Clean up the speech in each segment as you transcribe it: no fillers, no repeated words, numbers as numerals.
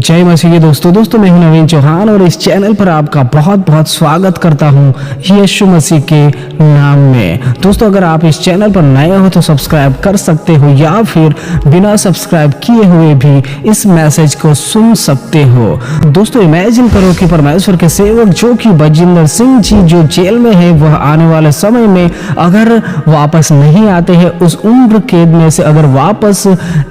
जय मसीह दोस्तों मैं हूं नवीन चौहान और इस चैनल पर आपका बहुत बहुत स्वागत करता हूं यीशु मसीह के नाम में। दोस्तों अगर आप इस चैनल पर नए हो तो सब्सक्राइब कर सकते हो या फिर बिना सब्सक्राइब किए हुए भी इस मैसेज को सुन सकते हो। दोस्तों इमेजिन करो कि परमेश्वर के सेवक जो कि बजिंदर सिंह जी जो जेल में है वह आने वाले समय में अगर वापस नहीं आते हैं, उस उम्र कैद में से अगर वापस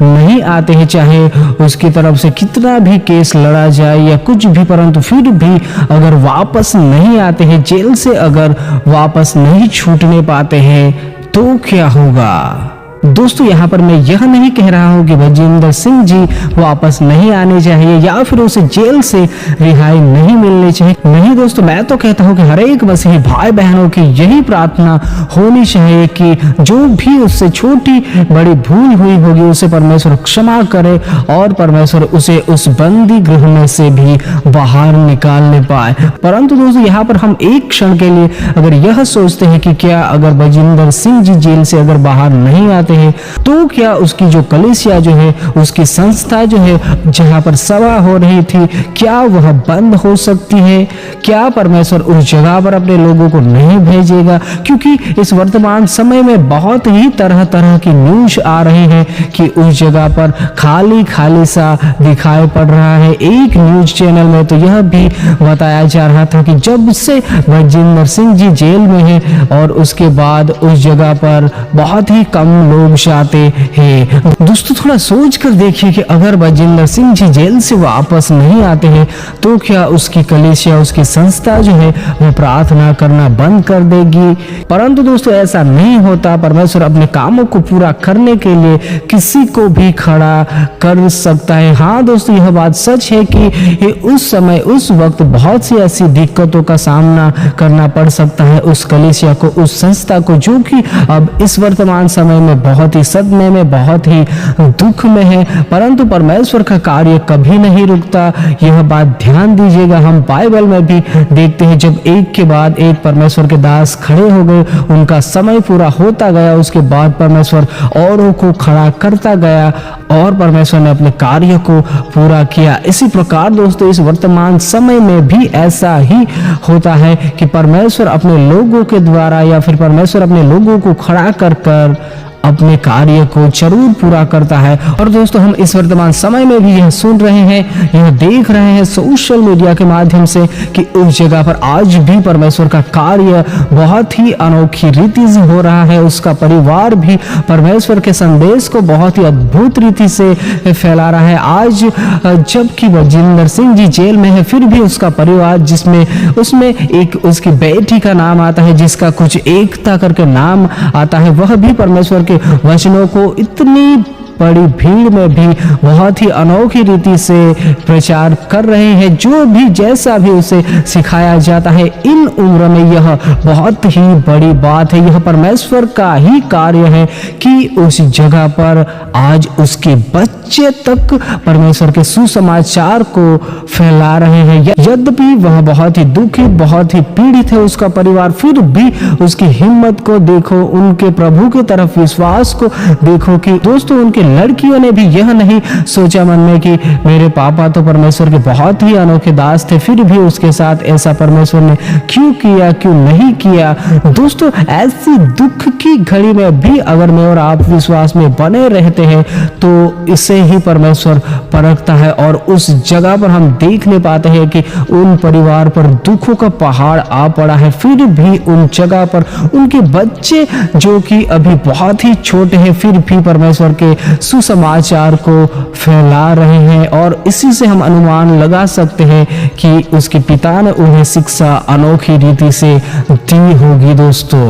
नहीं आते हैं, चाहे उसकी तरफ से कितना भी केस लड़ा जाए या कुछ भी, परंतु फिर भी अगर वापस नहीं आते हैं, जेल से अगर वापस नहीं छूटने पाते हैं तो क्या होगा। दोस्तों यहाँ पर मैं यह नहीं कह रहा हूँ कि बजिंदर सिंह जी वापस नहीं आने चाहिए या फिर उसे जेल से रिहाई नहीं मिलनी चाहिए। नहीं दोस्तों, मैं तो कहता हूँ कि हर एक मसीही भाई बहनों की यही प्रार्थना होनी चाहिए कि जो भी उससे छोटी बड़ी भूल हुई होगी उसे परमेश्वर क्षमा करे और परमेश्वर उसे उस बंदी गृह में से भी बाहर निकालने पाए। परंतु दोस्तों यहाँ पर हम एक क्षण के लिए अगर यह सोचते हैं कि क्या अगर बजिंदर सिंह जी जेल से अगर बाहर नहीं आते तो क्या उसकी जो कलीसिया जो है, उसकी संस्था जो है जहां पर सभा हो रही थी, क्या वह बंद हो सकती है? क्या परमेश्वर उस जगह पर अपने लोगों को नहीं भेजेगा? क्योंकि इस वर्तमान समय में बहुत ही तरह तरह की न्यूज आ रही है कि उस जगह पर खाली खाली सा दिखाई पड़ रहा है। एक न्यूज चैनल में तो यह भी बताया जा रहा था कि जब से बजिंदर सिंह जी जेल में है और उसके बाद उस जगह पर बहुत ही कम लोग जाते हैं। दोस्तों थोड़ा सोच कर देखिए कि अगर बजिंदर सिंह जी जेल से वापस नहीं आते हैं तो क्या उसकी कलीसिया, उसकी संस्था जो है वो प्रार्थना करना बंद कर देगी? परंतु दोस्तों ऐसा नहीं होता। परमेश्वर अपने कामों को पूरा करने के लिए किसी को भी खड़ा कर सकता है। हाँ दोस्तों, यह बात सच है कि उस समय उस वक्त बहुत सी ऐसी दिक्कतों का सामना करना पड़ सकता है उस कलीसिया को, उस संस्था को, जो कि अब इस वर्तमान समय में बहुत ही सदमे में, बहुत ही दुख में है। परंतु परमेश्वर का कार्य कभी नहीं रुकता, यह बात ध्यान दीजिएगा। हम बाइबल में भी देखते हैं जब एक के बाद एक परमेश्वर के दास खड़े हो गए, उनका समय पूरा होता गया, उसके बाद परमेश्वर औरों को खड़ा करता गया और परमेश्वर ने अपने कार्य को पूरा किया। इसी प्रकार दोस्तों इस वर्तमान समय में भी ऐसा ही होता है कि परमेश्वर अपने लोगों के द्वारा या फिर परमेश्वर अपने लोगों को खड़ा कर अपने कार्य को जरूर पूरा करता है। और दोस्तों हम इस वर्तमान समय में भी यह सुन रहे हैं, यह देख रहे हैं सोशल मीडिया के माध्यम से कि उस जगह पर आज भी परमेश्वर का कार्य बहुत ही अनोखी रीति से हो रहा है। उसका परिवार भी परमेश्वर के संदेश को बहुत ही अद्भुत रीति से फैला रहा है। आज जबकि बजिंदर सिंह जी जेल में है, फिर भी उसका परिवार, जिसमें उसमें एक उसकी बेटी का नाम आता है, जिसका कुछ एकता करके नाम आता है, वह भी परमेश्वर वचनों को इतनी बड़ी भीड़ में भी बहुत ही अनोखी रीति से प्रचार कर रहे हैं। जो भी जैसा भी उसे सिखाया जाता है इन उम्र में, यह बहुत ही बड़ी बात है। यह परमेश्वर का ही कार्य है कि उस जगह पर आज उसके बच्चे तक परमेश्वर के सुसमाचार को फैला रहे हैं। यद्यपि वह बहुत ही दुखी, बहुत ही पीड़ित है उसका परिवार, फिर भी उसकी हिम्मत को देखो, उनके प्रभु की तरफ विश्वास को देखो कि दोस्तों उनके लड़कियों ने भी यह नहीं सोचा मन में कि मेरे पापा तो परमेश्वर के बहुत ही अनोखे दास थे, फिर भी उसके साथ ऐसा परमेश्वर ने क्यों किया, क्यों नहीं किया। दोस्तों ऐसी दुख की घड़ी में भी अगर मैं और आप विश्वास में बने रहते हैं तो इसे ही परमेश्वर परखता है और उस जगह पर हम देखने पाते हैं कि उन परिवार पर दुखों का पहाड़ आ पड़ा है, फिर भी उन जगह पर उनके बच्चे जो कि अभी बहुत ही छोटे हैं फिर भी परमेश्वर के सुसमाचार को फैला रहे हैं। और इसी से हम अनुमान लगा सकते हैं कि उसके पिता ने उन्हें शिक्षा अनोखी रीति से दी होगी। दोस्तों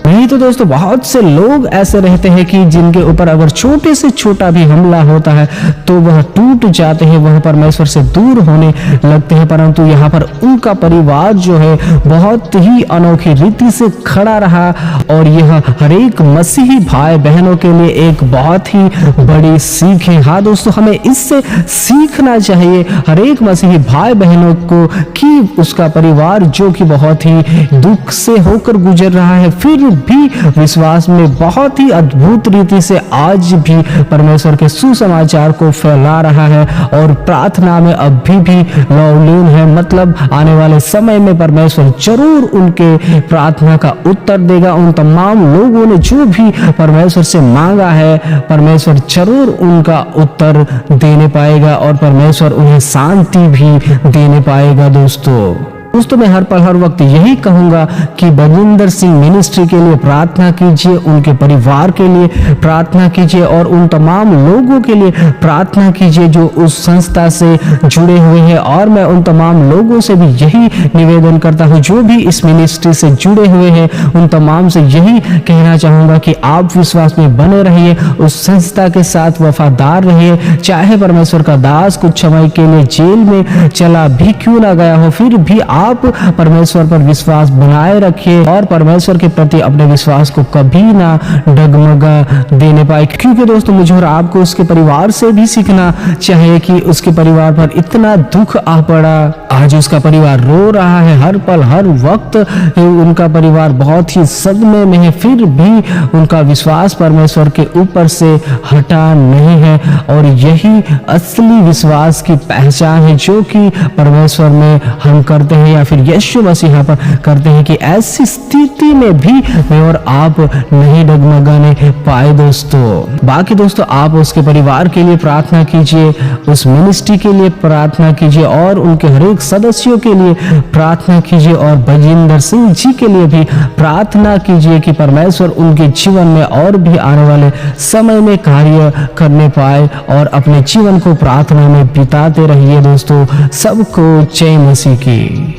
नहीं तो दोस्तों बहुत से लोग ऐसे रहते हैं कि जिनके ऊपर अगर छोटे से छोटा भी हमला होता है तो वह टूट जाते हैं, वह परमेश्वर से दूर होने लगते हैं। परंतु यहाँ पर उनका परिवार जो है बहुत ही अनोखी रीति से खड़ा रहा और यह हर एक मसीही भाई बहनों के लिए एक बहुत ही बड़ी सीख है। हाँ दोस्तों, हमें इससे सीखना चाहिए हर एक मसीही भाई बहनों को कि उसका परिवार जो कि बहुत ही दुख से होकर गुजर रहा है, फिर भी विश्वास में बहुत ही अद्भुत रीति से आज भी परमेश्वर के सुसमाचार को फैला रहा है और प्रार्थना में अभी भी लवलीन है। मतलब आने वाले समय में परमेश्वर जरूर उनके प्रार्थना का उत्तर देगा। उन तमाम लोगों ने जो भी परमेश्वर से मांगा है, परमेश्वर जरूर उनका उत्तर देने पाएगा और परमेश्वर उन्हें शांति भी देने पाएगा। दोस्तों मैं हर पल हर वक्त यही कहूंगा कि बलजिंदर सिंह मिनिस्ट्री के लिए प्रार्थना कीजिए, उनके परिवार के लिए प्रार्थना कीजिए और उन तमाम लोगों के लिए प्रार्थना कीजिए जो उस संस्था से जुड़े हुए हैं। और मैं उन तमाम लोगों से भी यही निवेदन करता हूं जो भी इस मिनिस्ट्री से जुड़े हुए हैं, उन तमाम से यही कहना चाहूंगा कि आप विश्वास में बने रहिए, उस संस्था के साथ वफादार रहिए। चाहे परमेश्वर का दास कुछ समय के लिए जेल में चला भी क्यों ना गया हो, फिर भी आप परमेश्वर पर विश्वास बनाए रखिए और परमेश्वर के प्रति अपने विश्वास को कभी ना डगमगा देने पाए। क्योंकि दोस्तों मुझे और आपको उसके परिवार से भी सीखना चाहिए कि उसके परिवार पर इतना दुख आ पड़ा, आज उसका परिवार रो रहा है, हर पल हर वक्त उनका परिवार बहुत ही सदमे में है, फिर भी उनका विश्वास परमेश्वर के ऊपर से हटा नहीं है। और यही असली विश्वास की पहचान है जो कि परमेश्वर में हम करते हैं या फिर यीशु मसीह पर करते हैं कि ऐसी स्थिति में भी मैं और आप नहीं डगमगाने पाए। बाकी दोस्तों आप उसके परिवार के लिए प्रार्थना कीजिए, उस मिनिस्ट्री के लिए प्रार्थना कीजिए और उनके हर एक सदस्यों के लिए प्रार्थना कीजिए और बलजिंदर सिंह जी के लिए भी प्रार्थना कीजिए कि परमेश्वर उनके जीवन में और भी आने वाले समय में कार्य करने पाए और अपने जीवन को प्रार्थना में बिताते रहिए। दोस्तों सबको जय मसीह की।